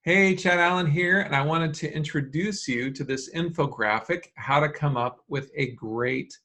Hey, Chad Allen here, and I wanted to introduce you to this infographic, how to come up with a great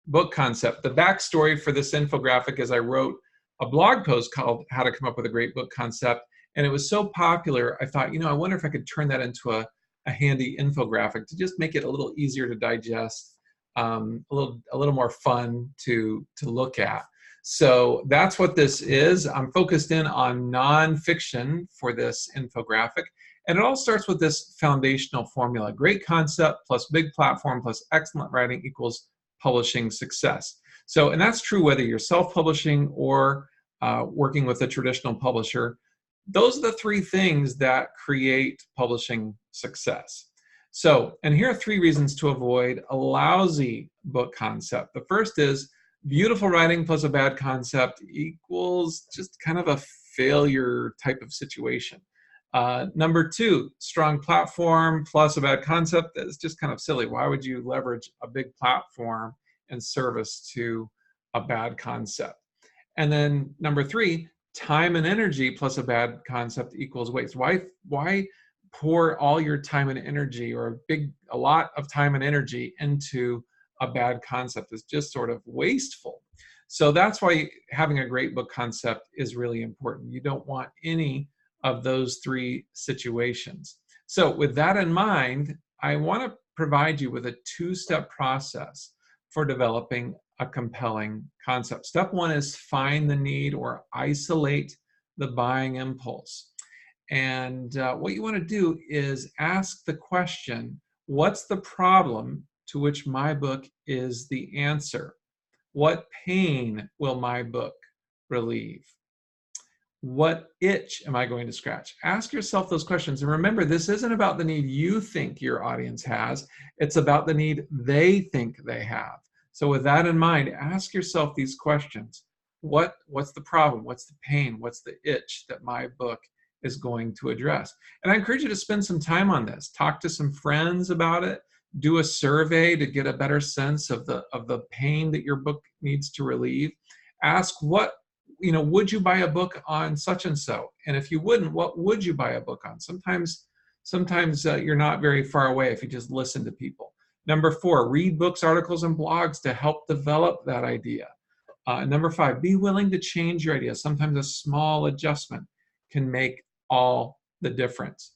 book concept. The backstory for this infographic is I wrote a blog post called How to Come Up with a Great Book Concept, and it was so popular, I thought, I wonder if I could turn that into a handy infographic to just make it a little easier to digest, a little more fun to look at. So that's what this is. I'm focused in on nonfiction for this infographic. And it all starts with this foundational formula. Great concept plus big platform plus excellent writing equals publishing success. So, and that's true whether you're self-publishing or working with a traditional publisher. Those are the three things that create publishing success. So, and here are three reasons to avoid a lousy book concept. The first is beautiful writing plus a bad concept equals just kind of a failure type of situation. Number two, strong platform plus a bad concept is just kind of silly. Why would you leverage a big platform in service to a bad concept? And then number three, time and energy plus a bad concept equals waste. Why pour all your time and energy or a lot of time and energy into a bad concept? Is just sort of wasteful. So that's why having a great book concept is really important. You don't want any of those three situations. So with that in mind, I want to provide you with a two-step process for developing a compelling concept. Step one is find the need or isolate the buying impulse. And what you want to do is ask the question, what's the problem to which my book is the answer? What pain will my book relieve? What itch am I going to scratch? Ask yourself those questions. And remember, this isn't about the need you think your audience has. It's about the need they think they have. So with that in mind, ask yourself these questions. What's the problem? What's the pain? What's the itch that my book is going to address? And I encourage you to spend some time on this. Talk to some friends about it. Do a survey to get a better sense of the pain that your book needs to relieve. Ask would you buy a book on such and so? And if you wouldn't, what would you buy a book on? Sometimes you're not very far away if you just listen to people. Number four, read books, articles, and blogs to help develop that idea. Number five, be willing to change your idea. Sometimes a small adjustment can make all the difference.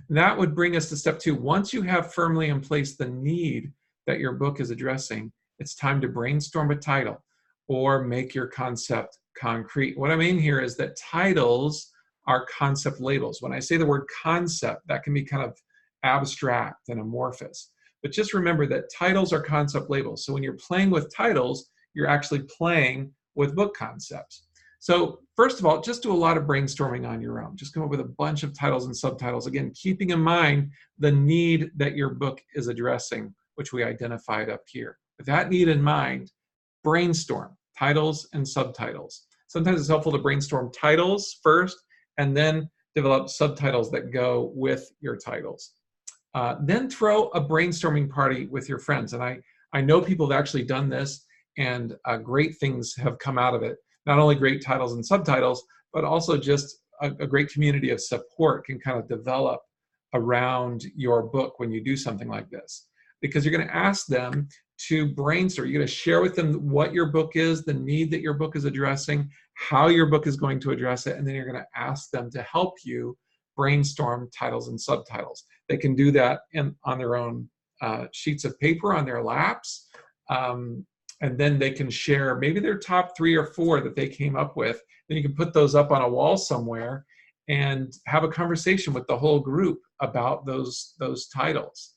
That would bring us to step two. Once you have firmly in place the need that your book is addressing, it's time to brainstorm a title or make your concept concrete. What I mean here is that titles are concept labels. When I say the word concept, that can be kind of abstract and amorphous. But just remember that titles are concept labels. So when you're playing with titles, you're actually playing with book concepts. So first of all, just do a lot of brainstorming on your own. Just come up with a bunch of titles and subtitles. Again, keeping in mind the need that your book is addressing, which we identified up here. With that need in mind, brainstorm titles and subtitles. Sometimes it's helpful to brainstorm titles first and then develop subtitles that go with your titles. Then throw a brainstorming party with your friends. And I know people have actually done this, and great things have come out of it. Not only great titles and subtitles, but also just a great community of support can kind of develop around your book when you do something like this. Because you're going to ask them to brainstorm. You're going to share with them what your book is, the need that your book is addressing, how your book is going to address it, and then you're going to ask them to help you brainstorm titles and subtitles. They can do that on their own sheets of paper on their laps. And then they can share maybe their top 3 or 4 that they came up with. Then you can put those up on a wall somewhere and have a conversation with the whole group about those titles.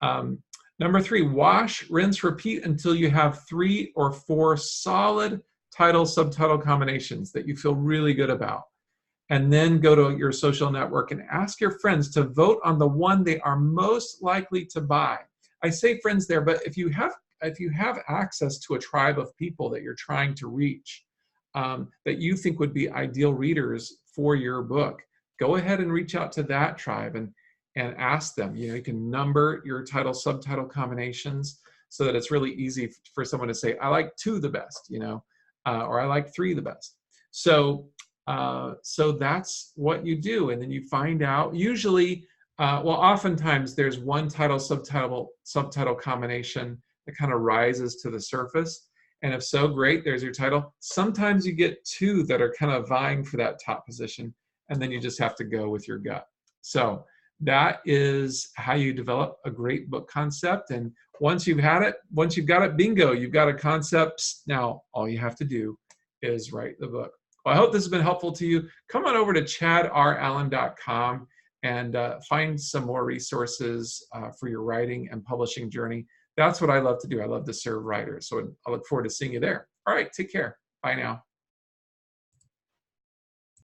Number 3, wash, rinse, repeat until you have 3 or 4 solid title-subtitle combinations that you feel really good about. And then go to your social network and ask your friends to vote on the one they are most likely to buy. I say friends there, but if you have access to a tribe of people that you're trying to reach, that you think would be ideal readers for your book, go ahead and reach out to that tribe and ask them. You can number your title subtitle combinations so that it's really easy for someone to say, I like 2 the best, or I like 3 the best. So So that's what you do. And then you find out, usually, well, oftentimes there's one title, subtitle combination that kind of rises to the surface. And if so, great, there's your title. Sometimes you get two that are kind of vying for that top position, and then you just have to go with your gut. So that is how you develop a great book concept. And once you've got it, bingo, you've got a concept. Now, all you have to do is write the book. Well, I hope this has been helpful to you. Come on over to chadrallen.com and find some more resources for your writing and publishing journey. That's what I love to do. I love to serve writers. So I look forward to seeing you there. All right, take care. Bye now.